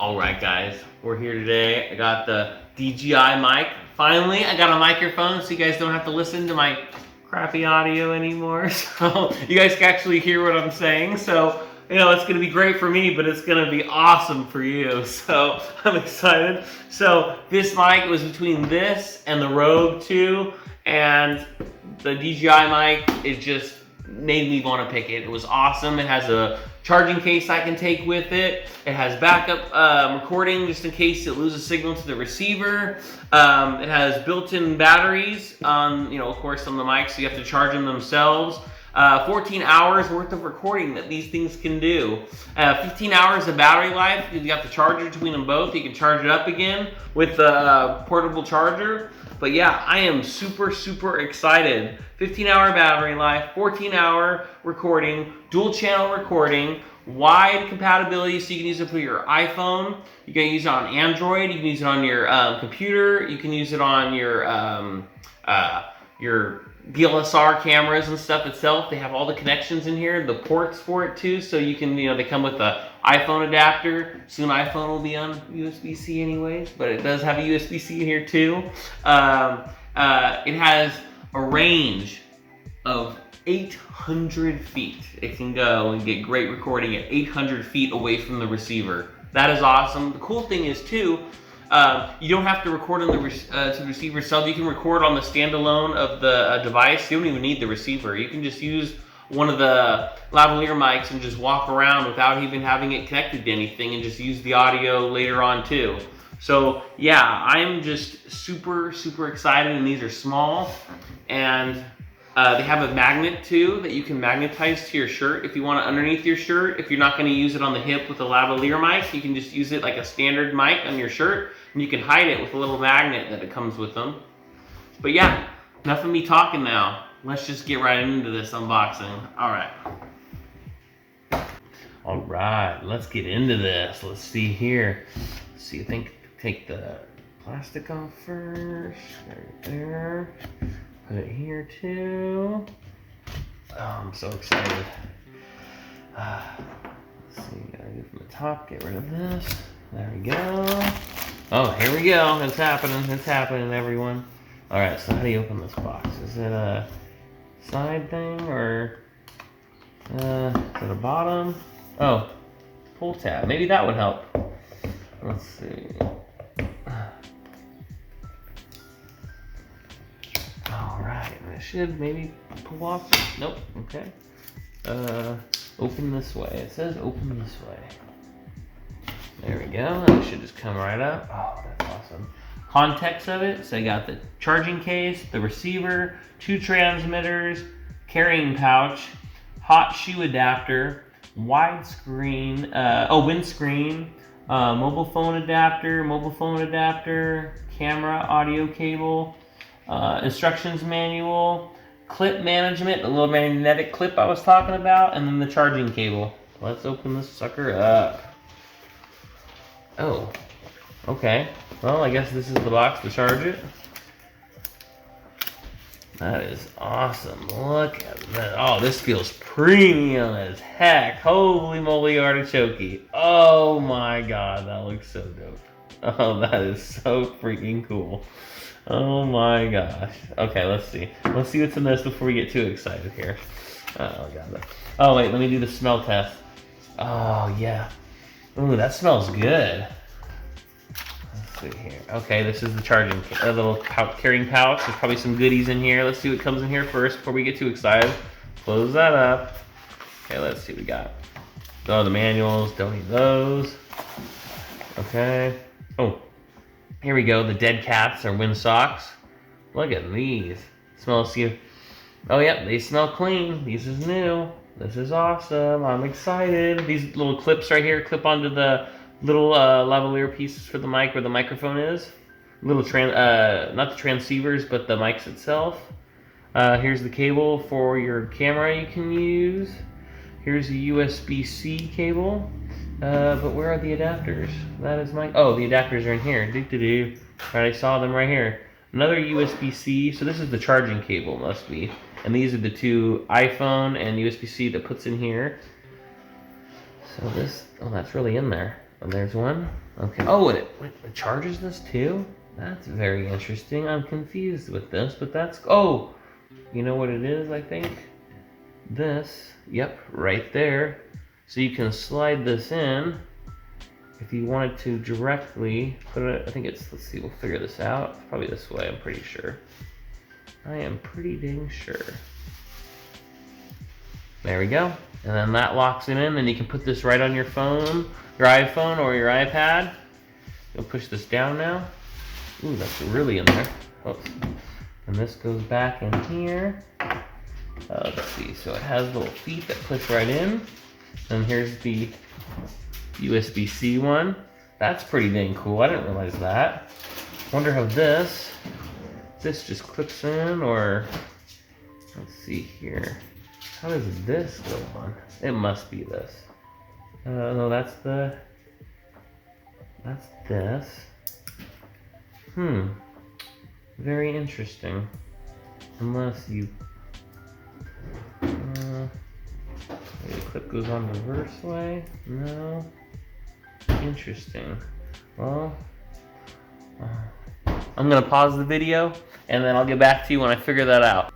Alright guys, we're here today. I got the DJI Mic. Finally, I got a microphone so you guys don't have to listen to my crappy audio anymore. So you guys can actually hear what I'm saying. So, you know, it's going to be great for me, but it's going to be awesome for you. So I'm excited. So this mic was between this and the Rogue 2, and the DJI Mic, it just made me want to pick it. It was awesome. It has a charging case I can take with it. It has backup recording just in case it loses signal to the receiver. It has built-in batteries on, of course, on the mic, so you have to charge them themselves. 14 hours worth of recording that these things can do. 15 hours of battery life. You got the charger between them both. You can charge it up again with the portable charger. But yeah, I am super, super excited. 15-hour battery life, 14-hour recording, dual channel recording, wide compatibility, so you can use it for your iPhone, you can use it on Android, you can use it on your computer, you can use it on your DSLR cameras and stuff itself. They have all the connections in here, the ports for it too, so you can, they come with the iPhone adapter. Soon iPhone will be on USB-C anyways, but it does have a USB-C in here too. It has a range of 800 feet. It can go and get great recording at 800 feet away from the receiver. That is awesome. The cool thing is too, you don't have to record on the to the receiver itself. You can record on the standalone of the device. You don't even need the receiver. You can just use one of the lavalier mics and just walk around without even having it connected to anything, and just use the audio later on too. So yeah, I'm just super, super excited, and these are small, and they have a magnet too that you can magnetize to your shirt if you want it underneath your shirt. If you're not going to use it on the hip with a lavalier mic, you can just use it like a standard mic on your shirt, and you can hide it with a little magnet that it comes with them. But yeah, enough of me talking now. Let's just get right into this unboxing. All right, let's get into this. Let's see here. Let's see, I think take the plastic off first. Right there. Put it here too. Oh, I'm so excited. Let's see, gotta do from the top, get rid of this. There we go. Oh, here we go. It's happening, everyone. All right, so how do you open this box? Is it a side thing, or is it a bottom? Oh, pull tab. Maybe that would help. Let's see. All right, I should maybe pull off. Nope. Okay. Open this way. It says open this way. There we go. That should just come right up. Oh, that's awesome. Context of it. So I got the charging case, the receiver, 2 transmitters, carrying pouch, hot shoe adapter, widescreen, windscreen, mobile phone adapter, camera, audio cable, instructions manual, clip management, the little magnetic clip I was talking about, and then the charging cable. Let's open this sucker up. Oh, okay. Well, I guess this is the box to charge it. That is awesome. Look at that. Oh, this feels premium as heck. Holy moly artichoke. Oh my god, that looks so dope. Oh, that is so freaking cool. Oh my gosh. Okay, let's see. Let's see what's in this before we get too excited here. Oh god. Oh wait, let me do the smell test. Oh yeah. Ooh, that smells good. Let's see here. Okay, this is the charging, little carrying pouch. There's probably some goodies in here. Let's see what comes in here first before we get too excited. Close that up. Okay, let's see what we got. Oh, the manuals, don't need those. Okay. Oh, here we go. The dead cats are wind socks. Look at these. Smells see. Oh yeah, they smell clean. This is new. This is awesome. I'm excited. These little clips right here clip onto the little lavalier pieces for the mic where the microphone is. Little not the transceivers, but the mics itself. Here's the cable for your camera you can use. Here's the USB-C cable. But where are the adapters? That is my. Oh, the adapters are in here. Right, I saw them right here. Another USB-C. So this is the charging cable, must be. And these are the 2 iPhone and USB-C that puts in here. So this. Oh, that's really in there. And there's one. Okay. Oh, and it charges this too? That's very interesting. I'm confused with this, but that's... Oh! You know what it is, I think? This. Yep, right there. So you can slide this in if you wanted to directly put it... I think it's... Let's see, we'll figure this out. It's probably this way, I'm pretty sure. I am pretty dang sure. There we go. And then that locks it in. Then you can put this right on your phone, your iPhone or your iPad. You'll push this down now. Ooh, that's really in there. Oops. And this goes back in here. Let's see. So it has little feet that push right in. And here's the USB-C one. That's pretty dang cool. I didn't realize that. Wonder how this just clips in, or let's see here. How does this go on? It must be this. No, that's this. Very interesting. Unless you, maybe the clip goes on reverse way. No. Interesting. Well, I'm gonna pause the video and then I'll get back to you when I figure that out.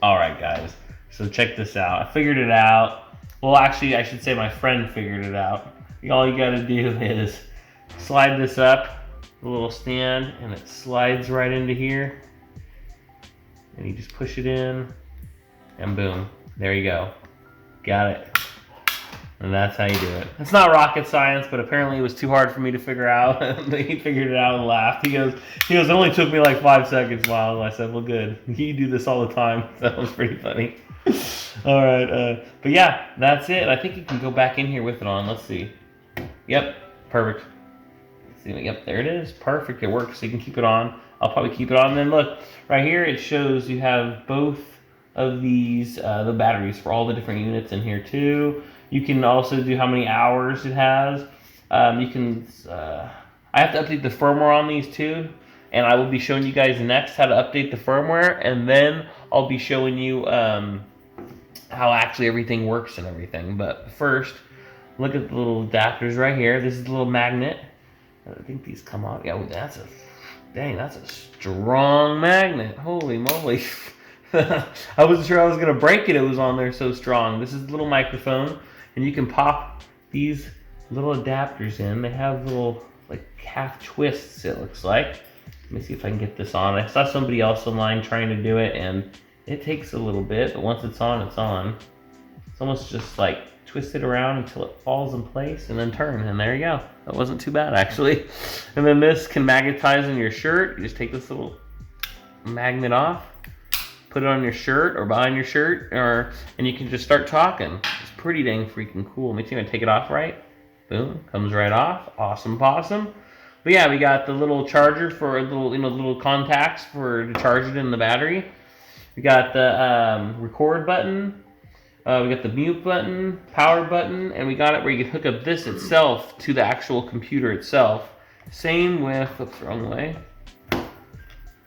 All right, guys. So check this out. I figured it out. Well, actually, I should say my friend figured it out. All you gotta do is slide this up, the little stand, and it slides right into here. And you just push it in, and boom, there you go. Got it. And that's how you do it. It's not rocket science, but apparently it was too hard for me to figure out. He figured it out and laughed. He goes, it only took me like 5 seconds, Miles. I said, well, good. You do this all the time. That was pretty funny. All right, but yeah, that's it. I think you can go back in here with it on. Let's see. Yep, perfect. Let's see. Yep, there it is. Perfect. It works. So you can keep it on. I'll probably keep it on. And then look, right here it shows you have both of these, the batteries for all the different units in here too. You can also do how many hours it has. You can, I have to update the firmware on these too, and I will be showing you guys next how to update the firmware, and then I'll be showing you how actually everything works and everything. But first, look at the little adapters right here. This is the little magnet. I think these come off. Yeah, that's a strong magnet. Holy moly. I wasn't sure I was gonna break it. It was on there so strong. This is the little microphone, and you can pop these little adapters in. They have little like half twists, it looks like. Let me see if I can get this on. I saw somebody else online trying to do it, and it takes a little bit, but once it's on, it's on. It's almost just like twist it around until it falls in place and then turn, and there you go. That wasn't too bad actually. And then this can magnetize in your shirt. You just take this little magnet off, put it on your shirt or behind your shirt, and you can just start talking. It's pretty dang freaking cool. Makes you want to take it off right. Boom, comes right off. Awesome possum. But yeah, we got the little charger for little contacts to charge it in the battery. We got the record button. We got the mute button, power button, and we got it where you can hook up this itself to the actual computer itself. Same with, oops, wrong way.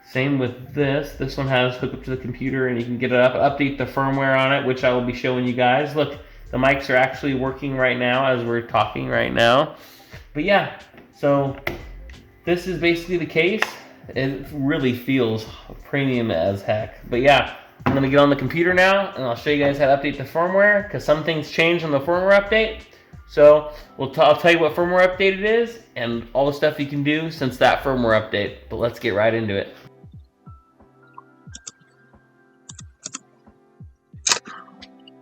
Same with this. This one has hook up to the computer and you can get it up, update the firmware on it, which I will be showing you guys. Look, the mics are actually working right now as we're talking right now. But yeah, so this is basically the case. It really feels premium as heck. But yeah, I'm gonna get on the computer now and I'll show you guys how to update the firmware, because some things changed on the firmware update. So I'll tell you what firmware update it is and all the stuff you can do since that firmware update. But let's get right into it.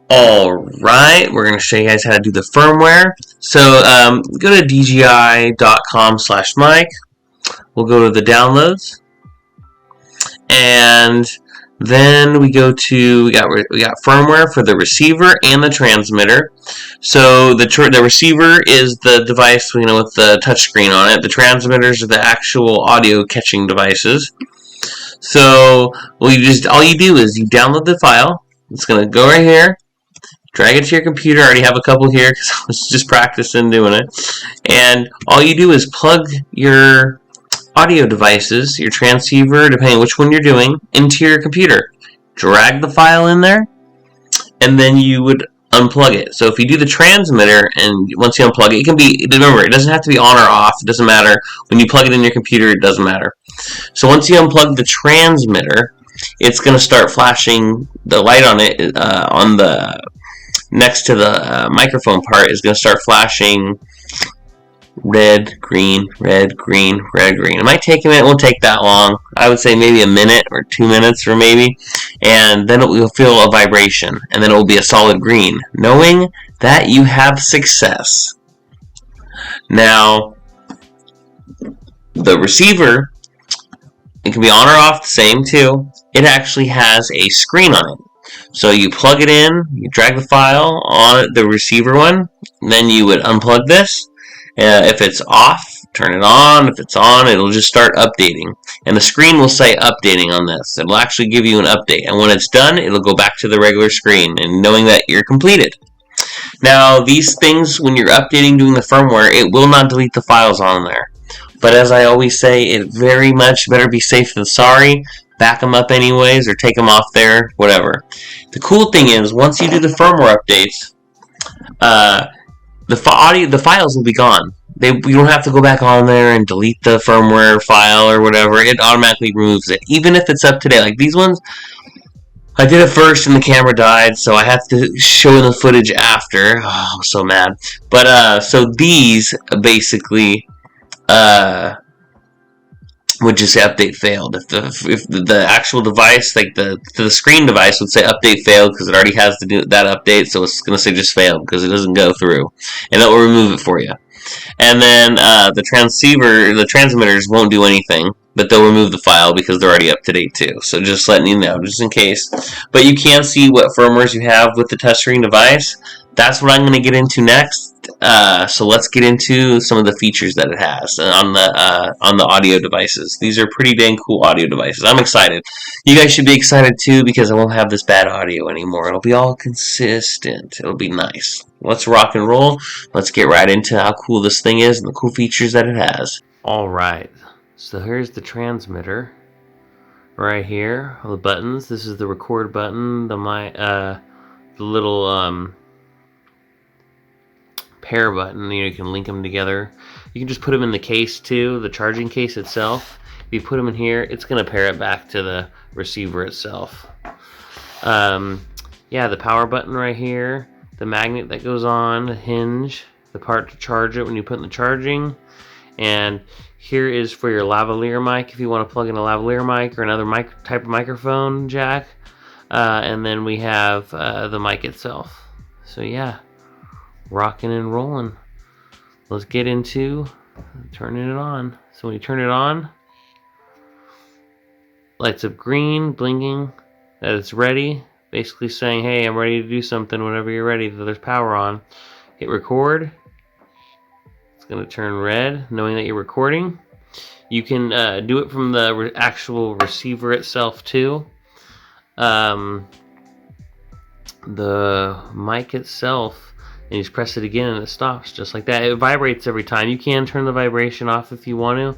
Alright, we're going to show you guys how to do the firmware. So go to DJI.com/mic. We'll go to the downloads. And then we go to, we got firmware for the receiver and the transmitter. So the receiver is the device, with the touchscreen on it. The transmitters are the actual audio catching devices. So all you do is you download the file. It's going to go right here. Drag it to your computer. I already have a couple here because I was just practicing doing it. And all you do is plug your audio devices, your transceiver, depending on which one you're doing, into your computer. Drag the file in there, and then you would unplug it. So if you do the transmitter and once you unplug it, it can be, remember, it doesn't have to be on or off. It doesn't matter. When you plug it in your computer, it doesn't matter. So once you unplug the transmitter, it's going to start flashing the light on it, on the next to the microphone part is going to start flashing red, green, red, green, red, green. It might take a minute. It won't take that long. I would say maybe a minute or 2 minutes or maybe. And then it will feel a vibration. And then it will be a solid green, knowing that you have success. Now, the receiver, it can be on or off, the same too. It actually has a screen on it. So you plug it in, you drag the file on the receiver one, then you would unplug this. If it's off, turn it on. If it's on, it'll just start updating. And the screen will say updating on this. It'll actually give you an update. And when it's done, it'll go back to the regular screen, and knowing that you're completed. Now, these things, when you're updating, doing the firmware, it will not delete the files on there. But as I always say, it very much better be safe than sorry. Back them up anyways, or take them off there, whatever. The cool thing is, once you do the firmware updates, the files will be gone. You don't have to go back on there and delete the firmware file or whatever. It automatically removes it, even if it's up to date. Like these ones, I did it first and the camera died, so I have to show the footage after. Oh, I'm so mad. But so these basically would just say update failed. If the actual device, like the screen device, would say update failed because it already has to do that update, so it's going to say just failed because it doesn't go through, and that will remove it for you. And then the transmitters won't do anything, but they'll remove the file because they're already up to date too. So just letting you know, just in case. But you can see what firmwares you have with the touchscreen device. That's what I'm going to get into next. So let's get into some of the features that it has on the audio devices. These are pretty dang cool audio devices. I'm excited. You guys should be excited too because I won't have this bad audio anymore. It'll be all consistent. It'll be nice. Let's rock and roll. Let's get right into how cool this thing is and the cool features that it has. Alright, so here's the transmitter. Right here, all the buttons. This is the record button, the little pair button. You can link them together. You can just put them in the case too, the charging case itself. If you put them in here, it's going to pair it back to the receiver itself. Yeah, the power button right here, the magnet that goes on, the hinge, the part to charge it when you put in the charging. And here is for your lavalier mic if you want to plug in a lavalier mic or another type of microphone jack. And then we have the mic itself. So yeah, rocking and rolling. Let's get into turning it on. So when you turn it on, lights up green, blinking that it's ready, basically saying, hey, I'm ready to do something whenever you're ready. There's power on. Hit record. It's going to turn red, knowing that you're recording. You can do it from the actual receiver itself too. The mic itself, and you just press it again and it stops just like that. It vibrates every time. You can turn the vibration off if you want to,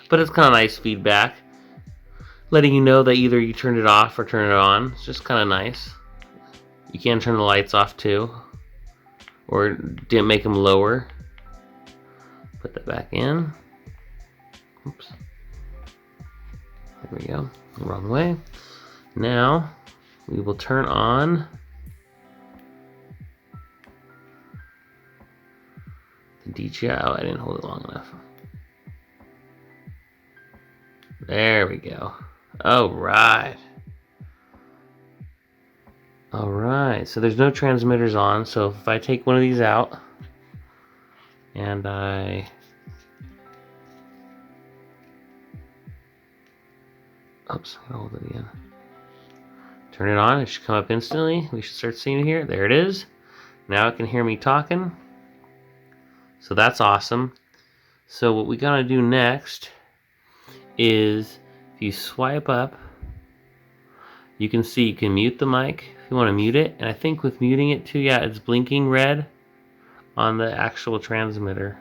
but it's kind of nice feedback, letting you know that either you turned it off or turn it on. It's just kind of nice. You can turn the lights off too, or didn't make them lower. Put that back in. Oops. There we go. The wrong way. Now we will turn on the DJI. Oh, I didn't hold it long enough. There we go. Alright. Alright, so there's no transmitters on, so if I take one of these out and oops, I'll hold it again. Turn it on, it should come up instantly. We should start seeing it here. There it is. Now it can hear me talking. So that's awesome. So what we gotta do next is, if you swipe up, you can see you can mute the mic if you want to mute it. And I think with muting it too, yeah, it's blinking red on the actual transmitter.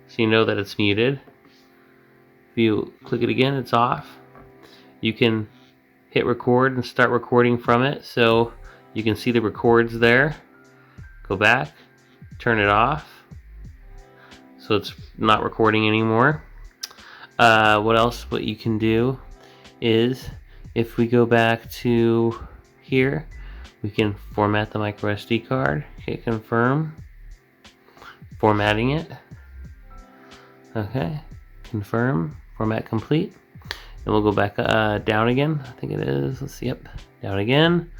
So you know that it's muted. If you click it again, it's off. You can hit record and start recording from it. So You can see the records there. Go back, turn it off, so it's not recording anymore. What else? What you can do is, if we go back to here, we can format the micro SD card. Hit confirm. Formatting it. Okay. Confirm. Format complete. And we'll go back down again. I think it is. Let's see. Yep. Down again.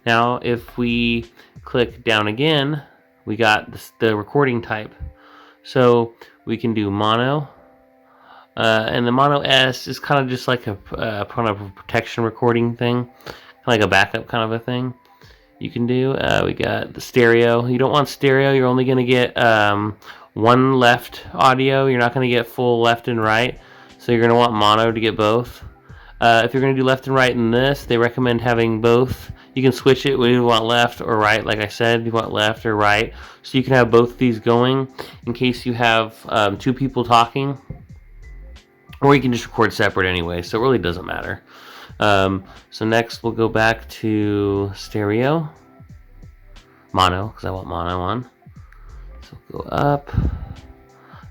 Now, if we click down again, we got the recording type. So we can do mono. And the mono S is kind of just like a kind of a protection recording thing, kind of like a backup kind of a thing you can do. We got the stereo. You don't want stereo. You're only going to get one left audio. You're not going to get full left and right. So you're going to want mono to get both. If you're going to do left and right in this, they recommend having both. You can switch it when you want left or right. Like I said, you want left or right. So you can have both these going in case you have two people talking. Or you can just record separate anyway, so it really doesn't matter. So next we'll go back to stereo. Mono, because I want mono on. So we'll go up.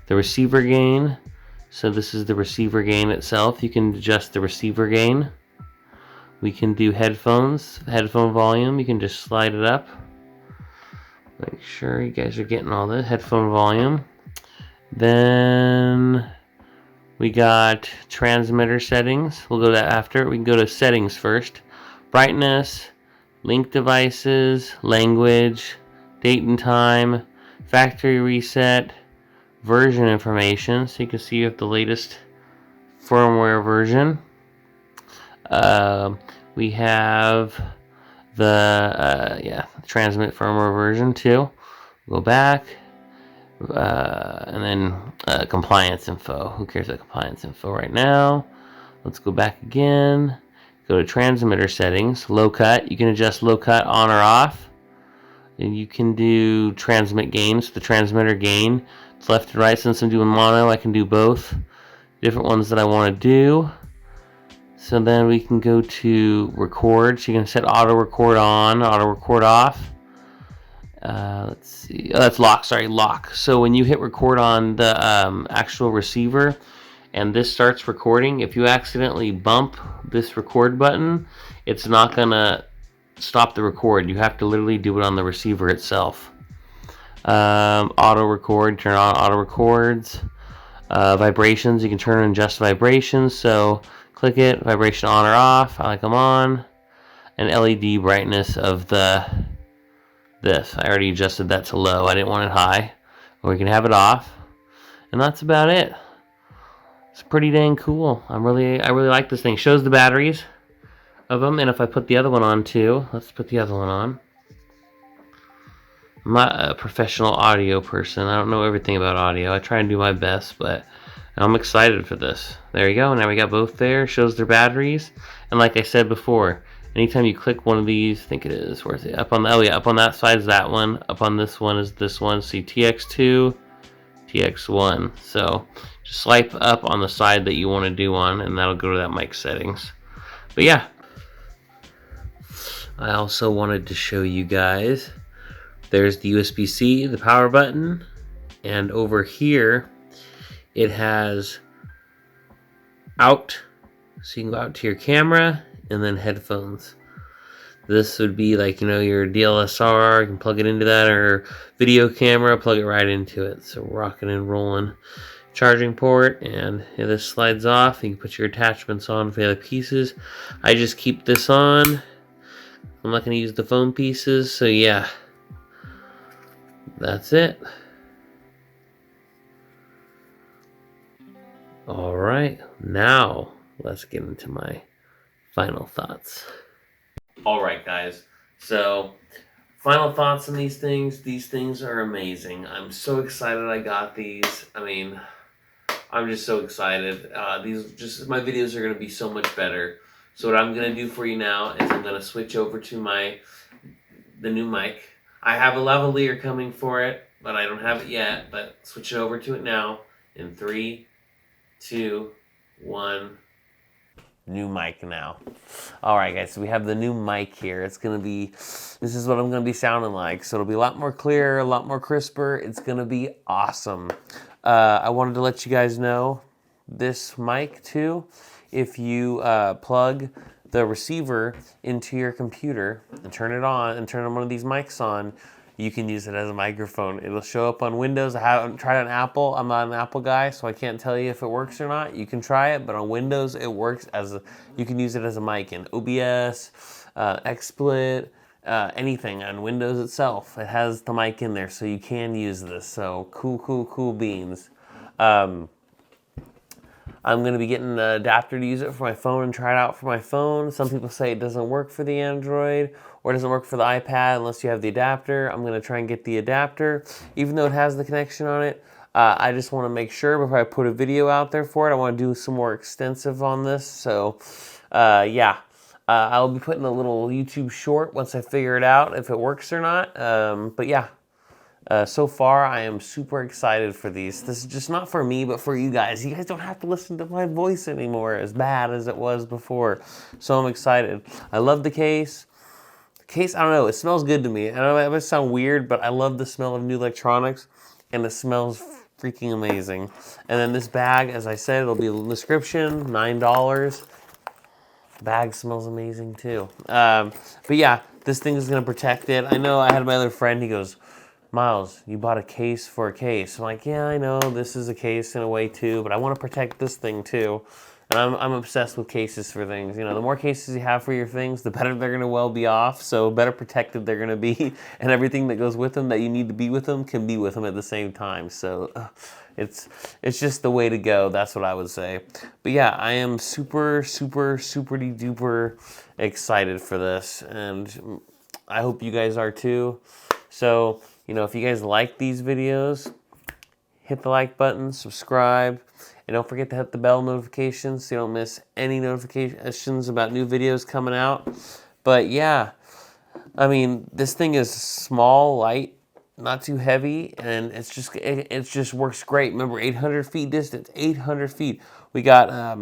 The receiver gain. So this is the receiver gain itself. You can adjust the receiver gain. We can do headphones. Headphone volume, you can just slide it up. Make sure you guys are getting all the headphone volume. Then we got transmitter settings. We'll go to that after. We can go to settings first. Brightness, link devices, language, date and time, factory reset, version information. So you can see you have the latest firmware version. We have the transmit firmware version too. Go back. And then compliance info. Who cares about compliance info right now? Let's go back again. Go to transmitter settings. Low cut. You can adjust low cut on or off. And you can do transmit gains. The transmitter gain. It's left and right. Since I'm doing mono, I can do both. Different ones that I want to do. So then we can go to record. So you can set auto record on, auto record off. Let's see. Oh, that's lock. Sorry, lock. So when you hit record on the actual receiver and this starts recording, if you accidentally bump this record button, it's not going to stop the record. You have to literally do it on the receiver itself. Auto record. Turn on auto records. Vibrations. You can turn and adjust vibrations. So click it. Vibration on or off. I like them on. And LED brightness of this. I already adjusted that to low. I didn't want it high. Or we can have it off. And that's about it. It's pretty dang cool. I really like this thing. Shows the batteries of them. And if I put the other one on too. Let's put the other one on. I'm not a professional audio person. I don't know everything about audio. I try and do my best, but I'm excited for this. There you go. Now we got both there. Shows their batteries. And like I said before, anytime you click one of these, I think it is, where's it? Up on that side is that one. Up on this one is this one. See TX2, TX1. So just swipe up on the side that you want to do on, and that'll go to that mic settings. But yeah, I also wanted to show you guys. There's the USB-C, the power button, and over here it has out, so you can go out to your camera, and then headphones. This would be like, your DSLR, you can plug it into that, or video camera, plug it right into it. So rocking and rolling. Charging port, and this slides off. You can put your attachments on for the other pieces. I just keep this on. I'm not going to use the foam pieces, so yeah. That's it. Alright, now let's get into my final thoughts. Alright guys, so final thoughts on these things. These things are amazing. I'm so excited I got these. I'm just so excited. My videos are going to be so much better. So what I'm going to do for you now is I'm going to switch over to the new mic. I have a lavalier coming for it, but I don't have it yet. But switch it over to it now in 3, 2, 1. new mic now. All right, guys, so we have the new mic here. It's going to be, this is what I'm going to be sounding like. So it'll be a lot more clear, a lot more crisper. It's going to be awesome. I wanted to let you guys know this mic too. If you plug the receiver into your computer and turn it on and turn one of these mics on, you can use it as a microphone. It'll show up on Windows. I haven't tried it on Apple. I'm not an Apple guy, so I can't tell you if it works or not. You can try it, but on Windows, it works as a, you can use it as a mic in OBS, XSplit, anything on Windows itself. It has the mic in there, so you can use this. So cool beans. I'm going to be getting an adapter to use it for my phone and try it out for my phone. Some people say it doesn't work for the Android or it doesn't work for the iPad unless you have the adapter. I'm going to try and get the adapter, even though it has the connection on it. I just want to make sure before I put a video out there for it. I want to do some more extensive on this. So, yeah. I'll be putting a little YouTube short once I figure it out, if it works or not. But yeah. So far, I am super excited for these. This is just not for me, but for you guys. You guys don't have to listen to my voice anymore, as bad as it was before. So I'm excited. I love the case. The case, I don't know, it smells good to me. I know it might sound weird, but I love the smell of new electronics, and it smells freaking amazing. And then this bag, as I said, it'll be in the description, $9. The bag smells amazing too. But yeah, this thing is going to protect it. I know I had my other friend, he goes, Miles, you bought a case for a case. I'm like, yeah, I know this is a case in a way too, but I want to protect this thing too. And I'm obsessed with cases for things. You know, the more cases you have for your things, the better they're going to well be off. So better protected they're going to be, and everything that goes with them that you need to be with them can be with them at the same time. So it's just the way to go. That's what I would say. But yeah, I am super duper excited for this, and I hope you guys are too. So, you know, if you guys like these videos, hit the like button, subscribe, and don't forget to hit the bell notifications so you don't miss any notifications about new videos coming out. But yeah, I mean, this thing is small, light, not too heavy, and it just works great. Remember, 800 feet distance, 800 feet. We got,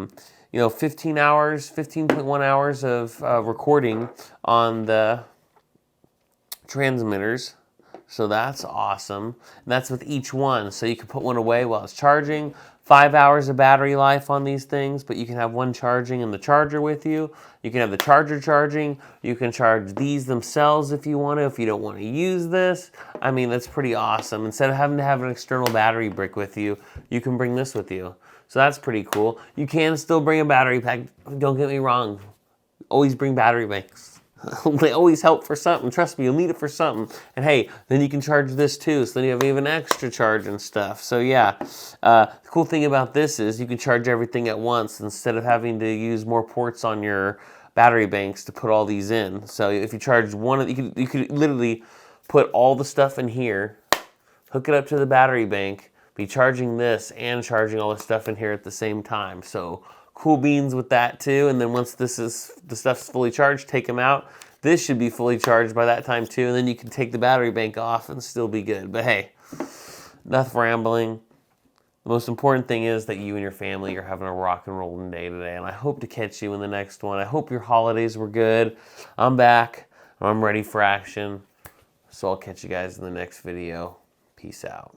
you know, 15.1 hours of recording on the transmitters. So that's awesome. And that's with each one. So you can put one away while it's charging. 5 hours of battery life on these things, but you can have one charging in the charger with you. You can have the charger charging. You can charge these themselves if you want to, if you don't want to use this. I mean, that's pretty awesome. Instead of having to have an external battery brick with you, you can bring this with you. So that's pretty cool. You can still bring a battery pack. Don't get me wrong. Always bring battery banks. They always help for something. Trust me, you'll need it for something. And hey, then you can charge this too, so then you have even extra charge and stuff. So yeah, the cool thing about this is you can charge everything at once instead of having to use more ports on your battery banks to put all these in. So if you charge one, you could literally put all the stuff in here, hook it up to the battery bank, be charging this and charging all the stuff in here at the same time. So cool beans with that too. And then once the stuff's fully charged, take them out. This should be fully charged by that time too. And then you can take the battery bank off and still be good. But hey, enough rambling. The most important thing is that you and your family are having a rock and rolling day today. And I hope to catch you in the next one. I hope your holidays were good. I'm back. I'm ready for action. So I'll catch you guys in the next video. Peace out.